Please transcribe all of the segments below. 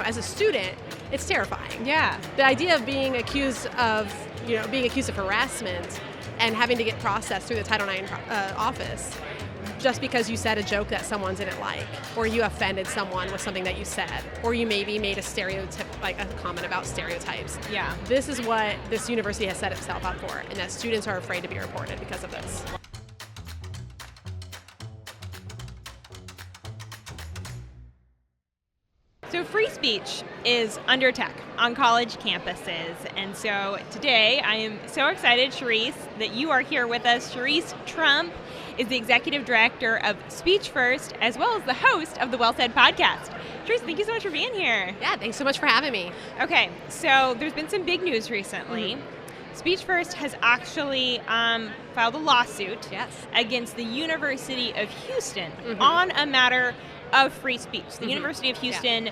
as a student, it's terrifying. Yeah. The idea of being accused of harassment and having to get processed through the Title IX office just because you said a joke that someone didn't like, or you offended someone with something that you said, or you maybe made a stereotype, like a comment about stereotypes. Yeah. This is what this university has set itself up for, and that students are afraid to be reported because of this. So free speech is under attack on college campuses. And so today I am so excited, Cherise, that you are here with us. Cherise Trump is the executive director of Speech First, as well as the host of the Well Said podcast. Cherise, thank you so much for being here. Yeah, thanks so much for having me. Okay, so there's been some big news recently. Speech First has actually filed a lawsuit against the University of Houston on a matter of free speech. The University of Houston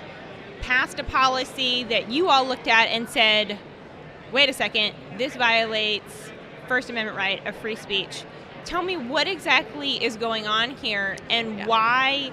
passed a policy that you all looked at and said, wait a second, this violates First Amendment right of free speech. Tell me what exactly is going on here, and why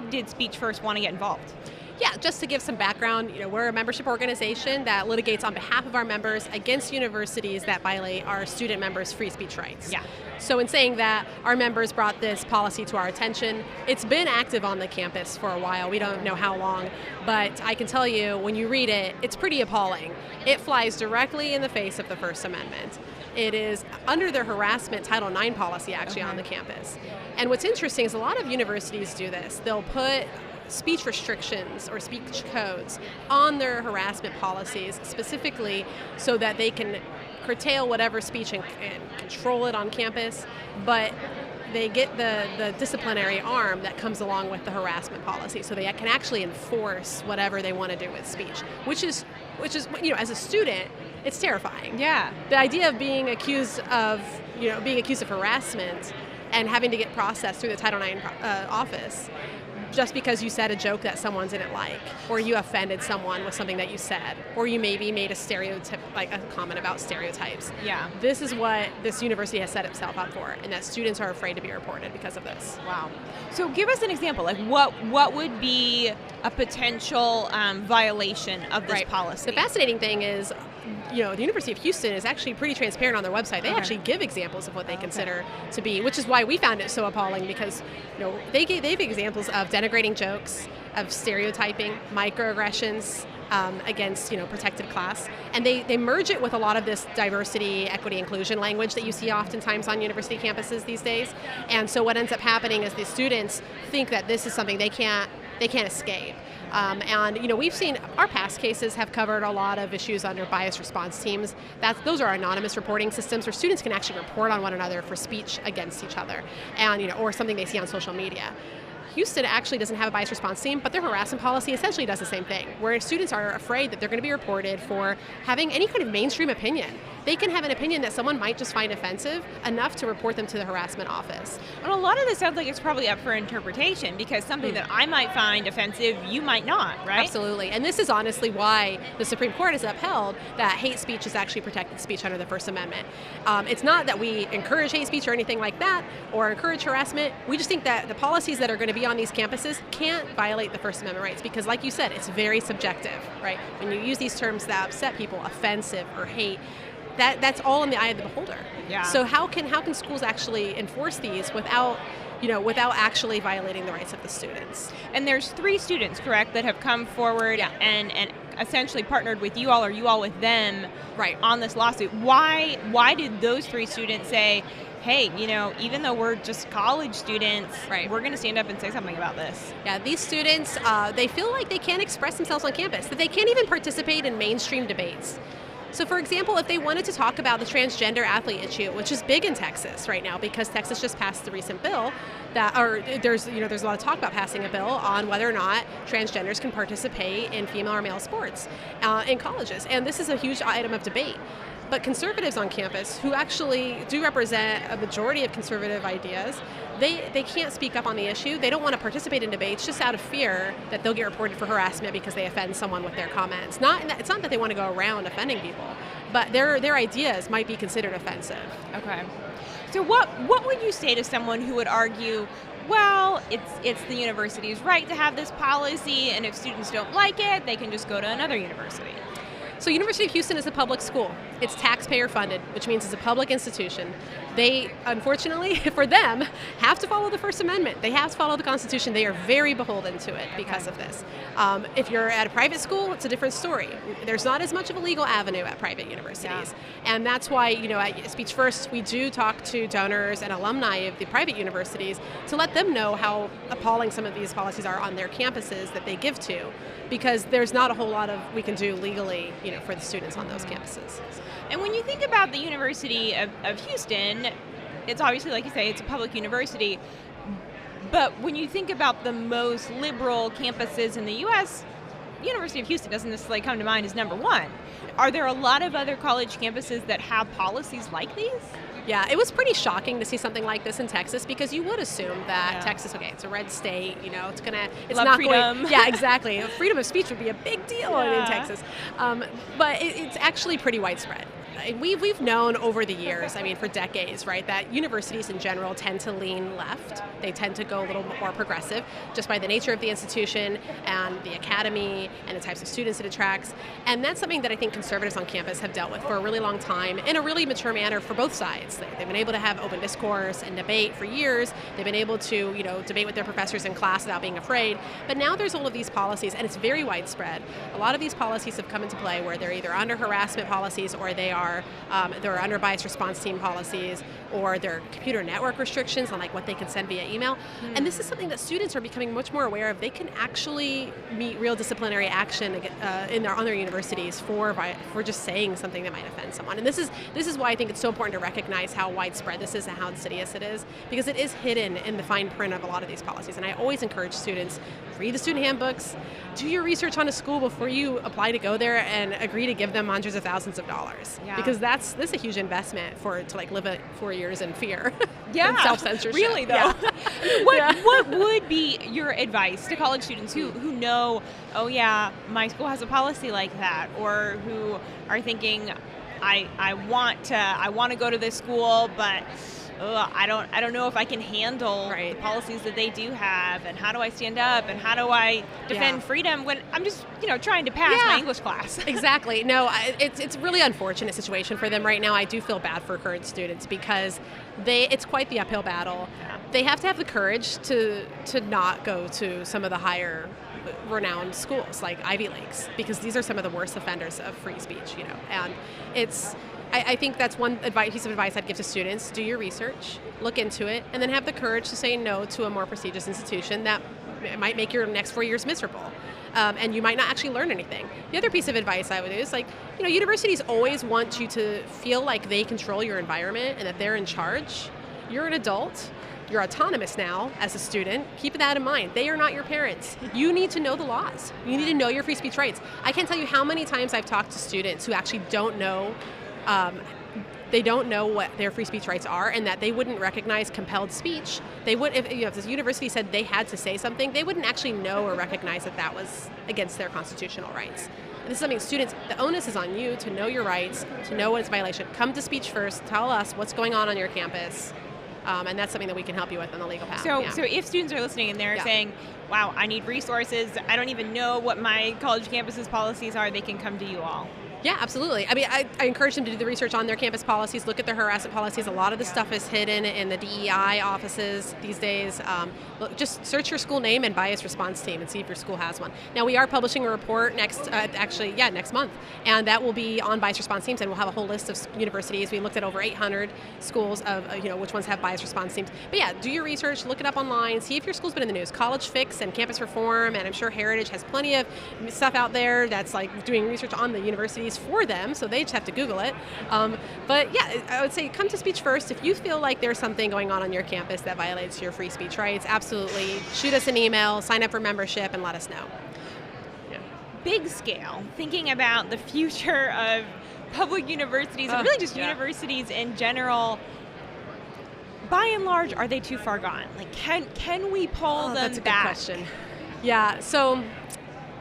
did Speech First want to get involved? Yeah, just to give some background, we're a membership organization that litigates on behalf of our members against universities that violate our student members' free speech rights. Yeah. So in saying that, our members brought this policy to our attention. It's been active on the campus for a while. We don't know how long, but I can tell you, when you read it, it's pretty appalling. It flies directly in the face of the First Amendment. It is under their harassment Title IX policy actually on the campus. And what's interesting is a lot of universities do this. They'll put speech restrictions or speech codes on their harassment policies specifically so that they can curtail whatever speech and control it on campus, but they get the disciplinary arm that comes along with the harassment policy, so they can actually enforce whatever they want to do with speech, which is as a student, it's terrifying. Yeah. The idea of being accused of harassment and having to get processed through the Title IX office just because you said a joke that someone didn't like, or you offended someone with something that you said, or you maybe made a stereotype, like a comment about stereotypes. Yeah. This is what this university has set itself up for, and that students are afraid to be reported because of this. Wow. So give us an example. Like what would be a potential violation of this policy? The fascinating thing is, the University of Houston is actually pretty transparent on their website. They actually give examples of what they consider to be, which is why we found it so appalling, because they gave examples of denigrating jokes, of stereotyping, microaggressions against protected class, and they merge it with a lot of this diversity, equity, inclusion language that you see oftentimes on university campuses these days. And so what ends up happening is the students think that this is something they can't escape. And we've seen our past cases have covered a lot of issues under bias response teams. Those are anonymous reporting systems where students can actually report on one another for speech against each other, and or something they see on social media. Houston actually doesn't have a bias response team, but their harassment policy essentially does the same thing, where students are afraid that they're going to be reported for having any kind of mainstream opinion. They can have an opinion that someone might just find offensive enough to report them to the harassment office. And a lot of this sounds like it's probably up for interpretation, because something that I might find offensive, you might not, right? Absolutely. And this is honestly why the Supreme Court has upheld that hate speech is actually protected speech under the First Amendment. It's not that we encourage hate speech or anything like that, or encourage harassment. We just think that the policies that are going to be on these campuses can't violate the First Amendment rights, because like you said, it's very subjective, right? When you use these terms that upset people, offensive or hate, that's all in the eye of the beholder. Yeah. So how can schools actually enforce these without actually violating the rights of the students? And there's 3 students, correct, that have come forward and essentially partnered with you all, or you all with them, right, on this lawsuit. Why did those 3 students say, hey, even though we're just college students, right, we're going to stand up and say something about this? Yeah, these students, they feel like they can't express themselves on campus, that they can't even participate in mainstream debates. So for example, if they wanted to talk about the transgender athlete issue, which is big in Texas right now, because Texas just passed the recent bill there's a lot of talk about passing a bill on whether or not transgenders can participate in female or male sports in colleges. And this is a huge item of debate. But conservatives on campus, who actually do represent a majority of conservative ideas, they can't speak up on the issue. They don't want to participate in debates just out of fear that they'll get reported for harassment because they offend someone with their comments. It's not that they want to go around offending people, but their ideas might be considered offensive. Okay. So what would you say to someone who would argue, well, it's the university's right to have this policy, and if students don't like it, they can just go to another university. So University of Houston is a public school. It's taxpayer funded, which means it's a public institution. They, unfortunately, for them, have to follow the First Amendment. They have to follow the Constitution. They are very beholden to it because of this. If you're at a private school, it's a different story. There's not as much of a legal avenue at private universities. Yeah. And that's why, at Speech First, we do talk to donors and alumni of the private universities to let them know how appalling some of these policies are on their campuses that they give to, because there's not a whole lot of we can do legally, for the students on those campuses. And when you think about the University of Houston, it's obviously, like you say, it's a public university. But when you think about the most liberal campuses in the U.S., University of Houston doesn't necessarily come to mind as number one. Are there a lot of other college campuses that have policies like these? Yeah, it was pretty shocking to see something like this in Texas, because you would assume that Texas, it's a red state, it's Love not freedom. going. Yeah, exactly. Freedom of speech would be a big deal in Texas, but it's actually pretty widespread. We've known over the years, for decades, right, that universities in general tend to lean left. They tend to go a little more progressive just by the nature of the institution and the academy and the types of students it attracts. And that's something that I think conservatives on campus have dealt with for a really long time in a really mature manner for both sides. They've been able to have open discourse and debate for years. They've been able to, debate with their professors in class without being afraid. But now there's all of these policies, and it's very widespread. A lot of these policies have come into play where they're either under harassment policies, or they're under bias response team policies, or they're computer network restrictions on what they can send via email. And this is something that students are becoming much more aware of. They can actually meet real disciplinary action on their universities for just saying something that might offend someone. And this is why I think it's so important to recognize how widespread this is and how insidious it is, because it is hidden in the fine print of a lot of these policies. And I always encourage students, read the student handbooks, do your research on a school before you apply to go there and agree to give them hundreds of thousands of dollars. Yeah. Because this is a huge investment to live 4 years in fear. Yeah, and self-censorship. Really though. Yeah. What would be your advice to college students who know, oh yeah, my school has a policy like that, or who are thinking, I want to go to this school, but I don't know if I can handle the policies that they do have, and how do I stand up, and how do I defend freedom when I'm just trying to pass my English class. Exactly. No, it's a really unfortunate situation for them right now. I do feel bad for current students, because it's quite the uphill battle. Yeah. They have to have the courage to not go to some of the higher renowned schools like Ivy Leagues, because these are some of the worst offenders of free speech, and I think that's one piece of advice I'd give to students. Do your research, look into it, and then have the courage to say no to a more prestigious institution that might make your next 4 years miserable. And you might not actually learn anything. The other piece of advice I would do is universities always want you to feel like they control your environment and that they're in charge. You're an adult. You're autonomous now as a student. Keep that in mind. They are not your parents. You need to know the laws. You need to know your free speech rights. I can't tell you how many times I've talked to students who actually don't know what their free speech rights are, and that they wouldn't recognize compelled speech. They would, if the university said they had to say something, they wouldn't actually know or recognize that was against their constitutional rights. And this is something students, the onus is on you to know your rights, to know what is violation. Come to Speech First, tell us what's going on your campus. And that's something that we can help you with on the legal path. So if students are listening and they're saying, wow, I need resources, I don't even know what my college campus's policies are, they can come to you all. Yeah, absolutely. I encourage them to do the research on their campus policies, look at their harassment policies. A lot of the stuff is hidden in the DEI offices these days. Just search your school name and bias response team and see if your school has one. Now, we are publishing a report next month, and that will be on bias response teams, and we'll have a whole list of universities. We looked at over 800 schools of which ones have bias response teams. But yeah, do your research, look it up online, see if your school's been in the news. College Fix and Campus Reform, and I'm sure Heritage has plenty of stuff out there that's doing research on the universities for them, so they just have to Google it. But yeah, I would say come to Speech First. If you feel like there's something going on your campus that violates your free speech rights, absolutely shoot us an email, sign up for membership, and let us know. Yeah. Big scale, thinking about the future of public universities, and really just universities in general, by and large, are they too far gone? Can we pull them that's a back? Good question. Yeah, so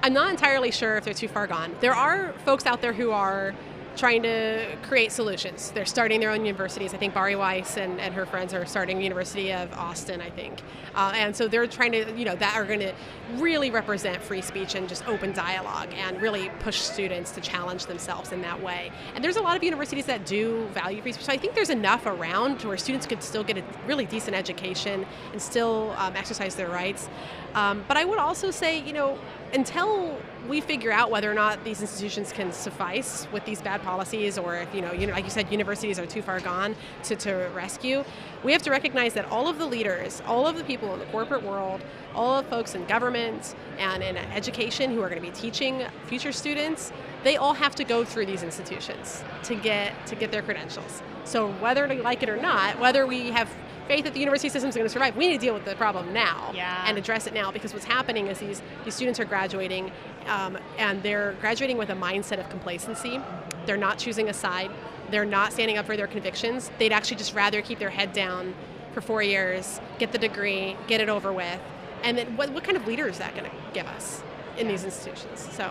I'm not entirely sure if they're too far gone. There are folks out there who are trying to create solutions. They're starting their own universities. I think Bari Weiss and her friends are starting University of Austin, I think. And so they're trying to, that are going to really represent free speech and just open dialogue and really push students to challenge themselves in that way. And there's a lot of universities that do value free speech. So I think there's enough around to where students could still get a really decent education and still exercise their rights. But I would also say, until we figure out whether or not these institutions can suffice with these bad policies, or if, like you said, universities are too far gone to rescue, we have to recognize that all of the leaders, all of the people in the corporate world, all of the folks in government and in education who are going to be teaching future students, they all have to go through these institutions to get their credentials. So whether we like it or not, whether we have faith that the university system is going to survive, we need to deal with the problem now and address it now, because what's happening is these students are graduating and they're graduating with a mindset of complacency. They're not choosing a side. They're not standing up for their convictions. They'd actually just rather keep their head down for 4 years, get the degree, get it over with. And then what kind of leader is that going to give us in these institutions? So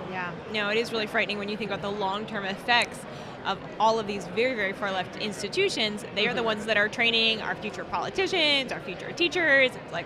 no, it is really frightening when you think about the long-term effects of all of these very, very far left institutions. They are the ones that are training our future politicians, our future teachers. It's like,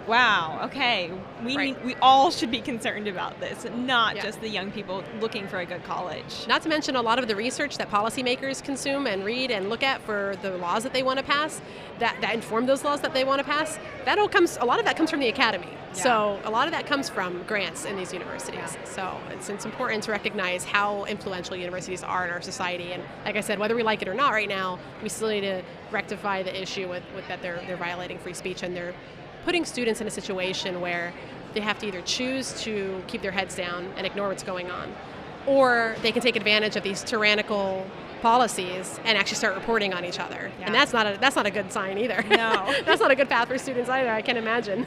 wow, okay, we all should be concerned about this, not just the young people looking for a good college. Not to mention a lot of the research that policymakers consume and read and look at for the laws that they want to pass, that inform those laws that they want to pass. A lot of that comes from the academy. Yeah. So a lot of that comes from grants in these universities. Yeah. So it's important to recognize how influential universities are in our society. And like I said, whether we like it or not right now, we still need to rectify the issue with that they're violating free speech, and they're putting students in a situation where they have to either choose to keep their heads down and ignore what's going on, or they can take advantage of these tyrannical policies and actually start reporting on each other. Yeah. And that's not a good sign either. No. That's not a good path for students either, I can imagine.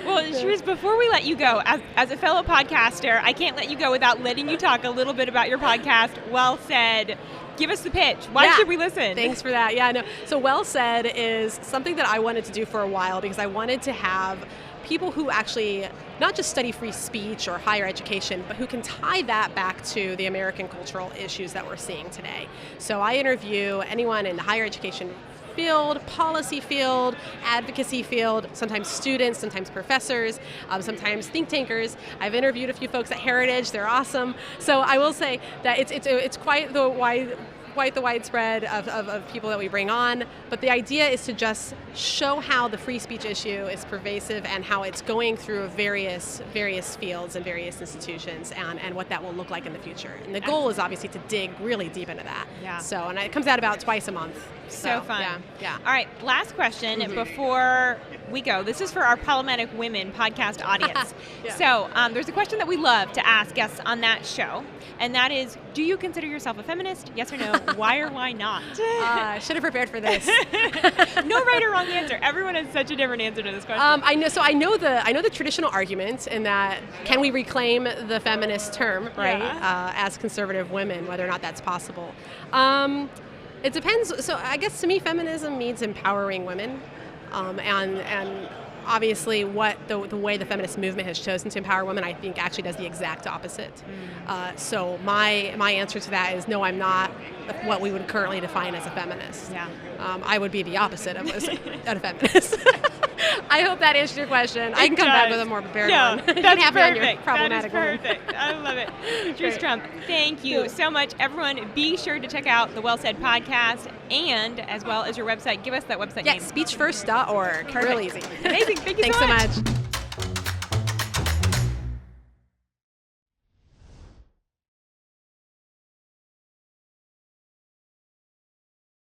Well, Cherise, before we let you go, as a fellow podcaster, I can't let you go without letting you talk a little bit about your podcast, Well Said. Give us the pitch. Why should we listen? Thanks for that. Yeah, no. So Well Said is something that I wanted to do for a while, because I wanted to have people who actually not just study free speech or higher education, but who can tie that back to the American cultural issues that we're seeing today. So I interview anyone in the higher education field, policy field, advocacy field, sometimes students, sometimes professors, sometimes think tankers. I've interviewed a few folks at Heritage. They're awesome. So I will say that it's quite the widespread of people that we bring on, but the idea is to just show how the free speech issue is pervasive and how it's going through various fields and various institutions, and what that will look like in the future. And the goal is obviously to dig really deep into that. Yeah. So, and it comes out about twice a month. So fun. Yeah. All right, last question before we go. This is for our Problematic Women podcast audience. So there's a question that we love to ask guests on that show, and that is, do you consider yourself a feminist? Yes or no? Why or why not? I should have prepared for this. No right or wrong answer. Everyone has such a different answer to this question. I know the traditional argument in that, can we reclaim the feminist term, right? As conservative women, whether or not that's possible. It depends. So I guess to me, feminism means empowering women, and obviously what the way the feminist movement has chosen to empower women, I think actually does the exact opposite. So my answer to that is no, I'm not what we would currently define as a feminist. Yeah. I would be the opposite of a feminist. I hope that answers your question. I can come back with a more prepared one. That's you can have me on your perfect. problematic That is perfect. I love it. Cherise Trump, thank you so much. Everyone, be sure to check out the Well Said podcast, and as well as your website. Give us that website name. Speechfirst.org. Perfect. Real easy. Amazing. Thank you Thanks so much.